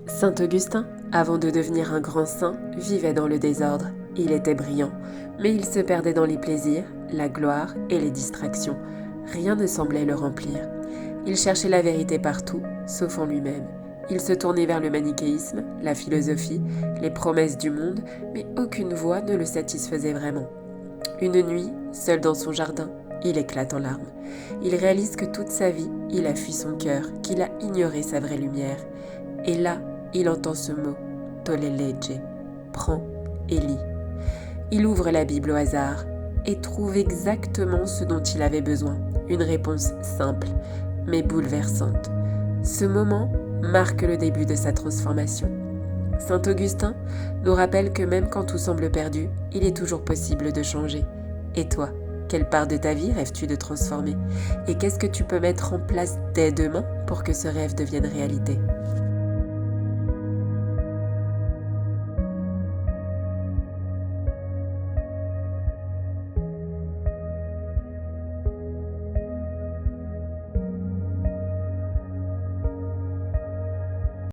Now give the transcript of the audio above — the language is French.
Saint Augustin, avant de devenir un grand saint, vivait dans le désordre. Il était brillant, mais il se perdait dans les plaisirs, la gloire et les distractions. Rien ne semblait le remplir. Il cherchait la vérité partout, sauf en lui-même. Il se tournait vers le manichéisme, la philosophie, les promesses du monde, mais aucune voix ne le satisfaisait vraiment. Une nuit, seul dans son jardin, il éclate en larmes. Il réalise que toute sa vie, il a fui son cœur, qu'il a ignoré sa vraie lumière. Et là, il entend ce mot, tolle legge, prends et lis. Il ouvre la Bible au hasard et trouve exactement ce dont il avait besoin, une réponse simple, mais bouleversante. Ce moment marque le début de sa transformation. Saint Augustin nous rappelle que même quand tout semble perdu, il est toujours possible de changer. Et toi, quelle part de ta vie rêves-tu de transformer? Et qu'est-ce que tu peux mettre en place dès demain pour que ce rêve devienne réalité?